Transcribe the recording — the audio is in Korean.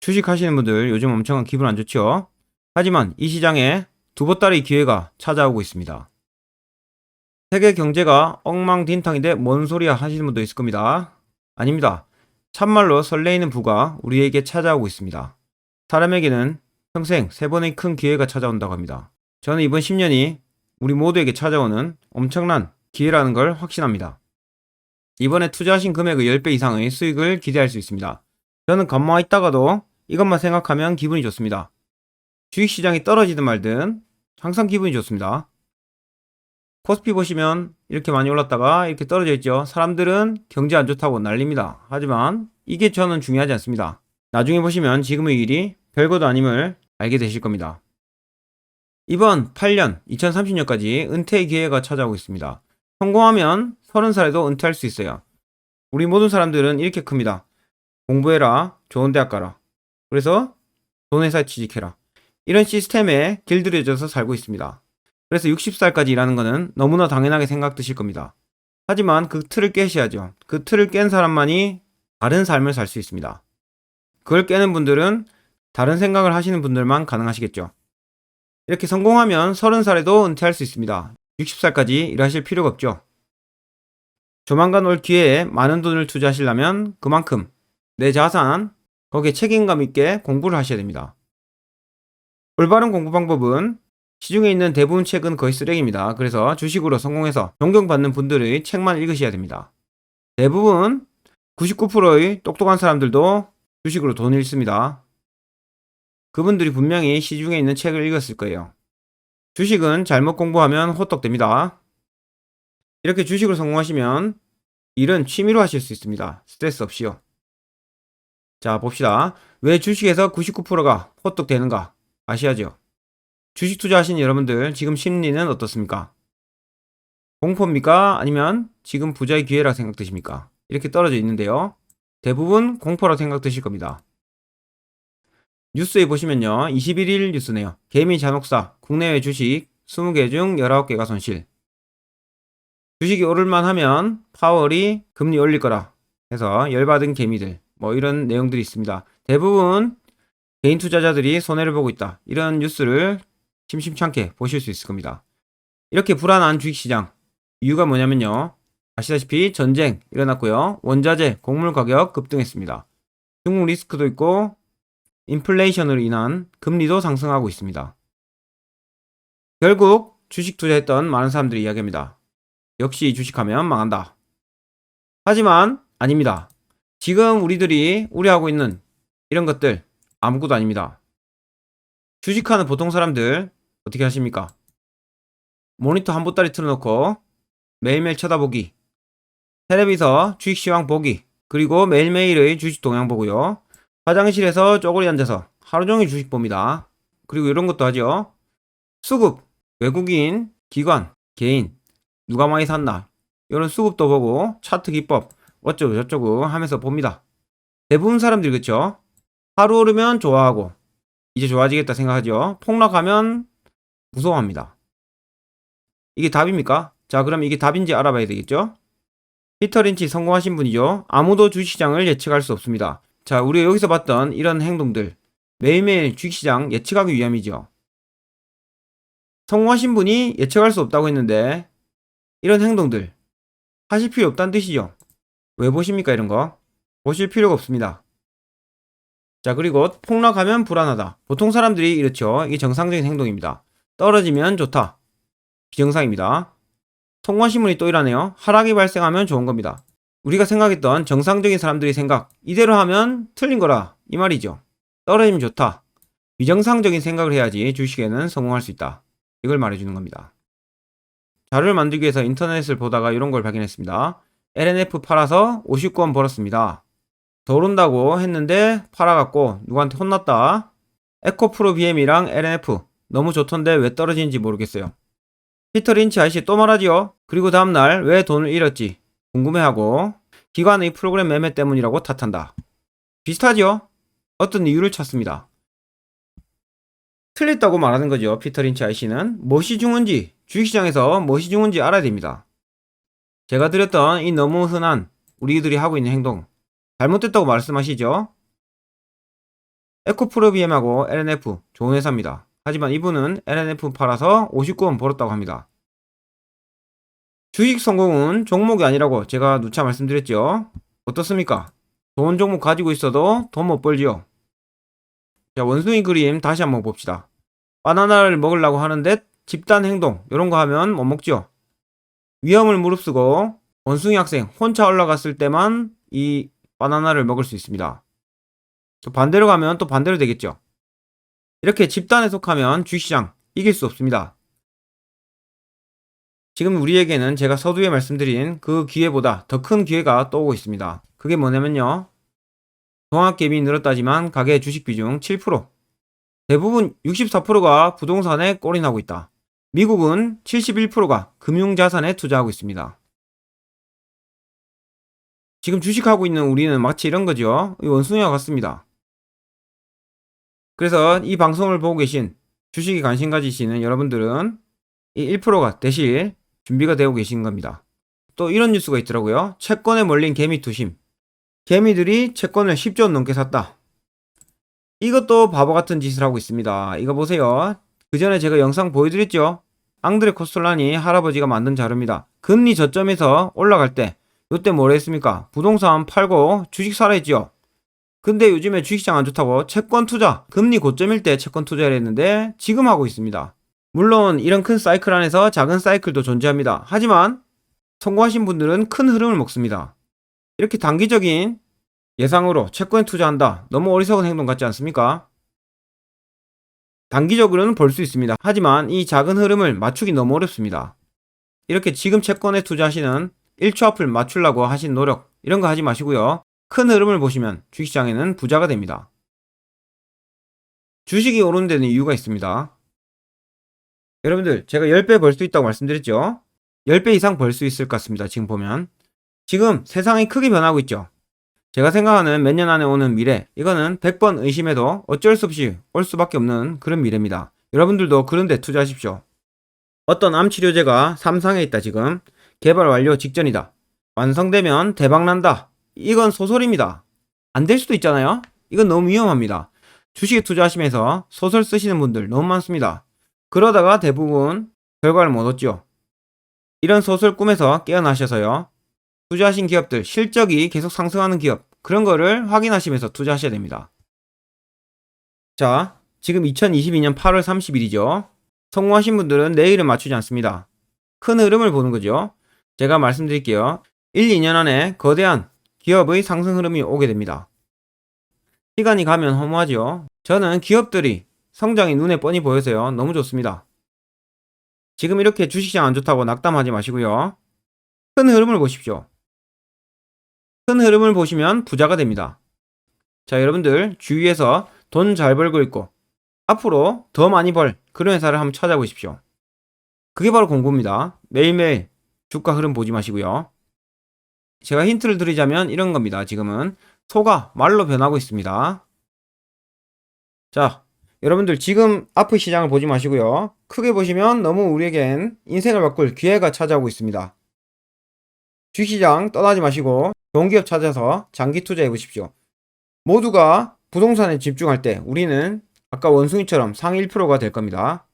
주식 하시는 분들 요즘 엄청 기분 안 좋죠? 하지만 이 시장에 두보따리 기회가 찾아오고 있습니다. 세계 경제가 엉망진탕인데 뭔 소리야 하시는 분도 있을 겁니다. 아닙니다. 참말로 설레이는 부가 우리에게 찾아오고 있습니다. 사람에게는 평생 세 번의 큰 기회가 찾아온다고 합니다. 저는 이번 10년이 우리 모두에게 찾아오는 엄청난 기회라는 걸 확신합니다. 이번에 투자하신 금액의 10배 이상의 수익을 기대할 수 있습니다. 저는 가만히 있다가도 이것만 생각하면 기분이 좋습니다. 주식시장이 떨어지든 말든 항상 기분이 좋습니다. 코스피 보시면 이렇게 많이 올랐다가 이렇게 떨어져 있죠. 사람들은 경제 안 좋다고 난립니다. 하지만 이게 저는 중요하지 않습니다. 나중에 보시면 지금의 일이 별것도 아님을 알게 되실 겁니다. 이번 8년 2030년까지 은퇴의 기회가 찾아오고 있습니다. 성공하면 30살에도 은퇴할 수 있어요. 우리 모든 사람들은 이렇게 큽니다. 공부해라, 좋은 대학 가라. 그래서 좋은 회사에 취직해라. 이런 시스템에 길들여져서 살고 있습니다. 그래서 60살까지 일하는 것은 너무나 당연하게 생각드실 겁니다. 하지만 그 틀을 깨셔야죠. 그 틀을 깬 사람만이 다른 삶을 살 수 있습니다. 그걸 깨는 분들은 다른 생각을 하시는 분들만 가능하시겠죠. 이렇게 성공하면 30살에도 은퇴할 수 있습니다. 60살까지 일하실 필요가 없죠. 조만간 올 기회에 많은 돈을 투자하시려면 그만큼 내 자산, 거기에 책임감 있게 공부를 하셔야 됩니다. 올바른 공부 방법은 시중에 있는 대부분 책은 거의 쓰레기입니다. 그래서 주식으로 성공해서 존경받는 분들의 책만 읽으셔야 됩니다. 대부분 99%의 똑똑한 사람들도 주식으로 돈을 잃습니다. 그분들이 분명히 시중에 있는 책을 읽었을 거예요. 주식은 잘못 공부하면 호떡됩니다. 이렇게 주식으로 성공하시면 일은 취미로 하실 수 있습니다. 스트레스 없이요. 자, 봅시다. 왜 주식에서 99%가 호떡되는가 아셔야죠. 주식 투자하신 여러분들 지금 심리는 어떻습니까? 공포입니까? 아니면 지금 부자의 기회라 생각되십니까? 이렇게 떨어져 있는데요. 대부분 공포라 생각되실 겁니다. 뉴스에 보시면요. 21일 뉴스네요. 개미 잔혹사, 국내외 주식 20개 중 19개가 손실. 주식이 오를만 하면 파월이 금리 올릴 거라 해서 열받은 개미들, 뭐 이런 내용들이 있습니다. 대부분 개인 투자자들이 손해를 보고 있다. 이런 뉴스를 심심찮게 보실 수 있을 겁니다. 이렇게 불안한 주식시장 이유가 뭐냐면요. 아시다시피 전쟁 일어났고요. 원자재, 곡물 가격 급등했습니다. 중국 리스크도 있고 인플레이션으로 인한 금리도 상승하고 있습니다. 결국 주식 투자했던 많은 사람들이 이야기합니다. 역시 주식하면 망한다. 하지만 아닙니다. 지금 우리들이 우려하고 있는 이런 것들 아무것도 아닙니다. 주식하는 보통 사람들 어떻게 하십니까? 모니터 한 보따리 틀어놓고 매일매일 쳐다보기, 텔레비서 주식 시황 보기, 그리고 매일매일의 주식 동향 보고요. 화장실에서 쪼그리 앉아서 하루 종일 주식 봅니다. 그리고 이런 것도 하죠. 수급, 외국인, 기관, 개인, 누가 많이 샀나 이런 수급도 보고 차트 기법 어쩌고 저쩌고 하면서 봅니다. 대부분 사람들이 그렇죠. 하루 오르면 좋아하고 이제 좋아지겠다 생각하죠. 폭락하면 무서워합니다. 이게 답입니까? 자, 그럼 이게 답인지 알아봐야 되겠죠? 피터 린치 성공하신 분이죠. 아무도 주식시장을 예측할 수 없습니다. 자, 우리가 여기서 봤던 이런 행동들 매일매일 주식시장 예측하기 위함이죠. 성공하신 분이 예측할 수 없다고 했는데 이런 행동들 하실 필요 없다는 뜻이죠. 왜 보십니까 이런 거? 보실 필요가 없습니다. 자, 그리고 폭락하면 불안하다. 보통 사람들이 이렇죠. 이게 정상적인 행동입니다. 떨어지면 좋다. 비정상입니다. 성공하신 분이 또 이러네요. 하락이 발생하면 좋은 겁니다. 우리가 생각했던 정상적인 사람들의 생각 이대로 하면 틀린 거라 이 말이죠. 떨어지면 좋다. 비정상적인 생각을 해야지 주식에는 성공할 수 있다. 이걸 말해주는 겁니다. 자료를 만들기 위해서 인터넷을 보다가 이런 걸 발견했습니다. LNF 팔아서 59원 벌었습니다. 더 오른다고 했는데 팔아갖고 누구한테 혼났다. 에코프로 BM이랑 LNF 너무 좋던데 왜 떨어지는지 모르겠어요. 피터 린치 아저씨 또 말하지요. 그리고 다음날 왜 돈을 잃었지 궁금해하고 기관의 프로그램 매매 때문이라고 탓한다. 비슷하죠? 어떤 이유를 찾습니다. 틀렸다고 말하는 거죠. 피터 린치 아저씨는 무엇이 중요한지 주식시장에서 무엇이 중요한지 알아야 됩니다. 제가 드렸던 이 너무 흔한 우리들이 하고 있는 행동 잘못됐다고 말씀하시죠? 에코프로비엠하고 LNF 좋은 회사입니다. 하지만 이분은 LNF 팔아서 59원 벌었다고 합니다. 주식 성공은 종목이 아니라고 제가 누차 말씀드렸죠. 어떻습니까? 좋은 종목 가지고 있어도 돈 못 벌지요. 자, 원숭이 그림 다시 한번 봅시다. 바나나를 먹으려고 하는데 집단 행동 이런 거 하면 못 먹죠. 위험을 무릅쓰고 원숭이 학생 혼자 올라갔을 때만 이 바나나를 먹을 수 있습니다. 또 반대로 가면 또 반대로 되겠죠. 이렇게 집단에 속하면 주식시장 이길 수 없습니다. 지금 우리에게는 제가 서두에 말씀드린 그 기회보다 더 큰 기회가 또 오고 있습니다. 그게 뭐냐면요. 종합개미 늘었다지만 가계 주식 비중 7%. 대부분 64%가 부동산에 골인하고 있다. 미국은 71%가 금융자산에 투자하고 있습니다. 지금 주식하고 있는 우리는 마치 이런 거죠. 원숭이와 같습니다. 그래서 이 방송을 보고 계신 주식에 관심 가지시는 여러분들은 이 1%가 되실 준비가 되고 계신 겁니다. 또 이런 뉴스가 있더라고요. 채권에 몰린 개미 투심. 개미들이 채권을 10조 원 넘게 샀다. 이것도 바보 같은 짓을 하고 있습니다. 이거 보세요. 그 전에 제가 영상 보여드렸죠. 앙드레 코스톨라니 할아버지가 만든 자료입니다. 금리 저점에서 올라갈 때 이때 뭐라 했습니까? 부동산 팔고 주식 사라 했죠. 근데 요즘에 주식시장 안 좋다고 채권 투자, 금리 고점일 때 채권 투자를 했는데 지금 하고 있습니다. 물론 이런 큰 사이클 안에서 작은 사이클도 존재합니다. 하지만 성공하신 분들은 큰 흐름을 먹습니다. 이렇게 단기적인 예상으로 채권에 투자한다. 너무 어리석은 행동 같지 않습니까? 단기적으로는 벌 수 있습니다. 하지만 이 작은 흐름을 맞추기 너무 어렵습니다. 이렇게 지금 채권에 투자하시는 1초 앞을 맞추려고 하신 노력 이런 거 하지 마시고요. 큰 흐름을 보시면 주식시장에는 부자가 됩니다. 주식이 오르는 데는 이유가 있습니다. 여러분들 제가 10배 벌 수 있다고 말씀드렸죠. 10배 이상 벌 수 있을 것 같습니다. 지금 보면 지금 세상이 크게 변하고 있죠. 제가 생각하는 몇 년 안에 오는 미래 이거는 100번 의심해도 어쩔 수 없이 올 수밖에 없는 그런 미래입니다. 여러분들도 그런 데 투자하십시오. 어떤 암치료제가 삼상에 있다. 지금 개발 완료 직전이다. 완성되면 대박난다. 이건 소설입니다. 안 될 수도 있잖아요. 이건 너무 위험합니다. 주식에 투자하시면서 소설 쓰시는 분들 너무 많습니다. 그러다가 대부분 결과를 못 얻죠. 이런 소설 꿈에서 깨어나셔서요. 투자하신 기업들 실적이 계속 상승하는 기업 그런 거를 확인하시면서 투자하셔야 됩니다. 자, 지금 2022년 8월 30일이죠. 성공하신 분들은 내일은 맞추지 않습니다. 큰 흐름을 보는 거죠. 제가 말씀드릴게요. 1, 2년 안에 거대한 기업의 상승 흐름이 오게 됩니다. 시간이 가면 허무하죠. 저는 기업들이 성장이 눈에 뻔히 보여서요. 너무 좋습니다. 지금 이렇게 주식시장 안 좋다고 낙담하지 마시고요. 큰 흐름을 보십시오. 큰 흐름을 보시면 부자가 됩니다. 자, 여러분들 주위에서 돈 잘 벌고 있고 앞으로 더 많이 벌 그런 회사를 한번 찾아보십시오. 그게 바로 공부입니다. 매일매일 주가 흐름 보지 마시고요. 제가 힌트를 드리자면 이런 겁니다. 지금은 소가 말로 변하고 있습니다. 자, 여러분들 지금 앞의 시장을 보지 마시고요. 크게 보시면 너무 우리에겐 인생을 바꿀 기회가 찾아오고 있습니다. 주식시장 떠나지 마시고 좋은 기업 찾아서 장기 투자해 보십시오. 모두가 부동산에 집중할 때 우리는 아까 원숭이처럼 상위 1%가 될 겁니다.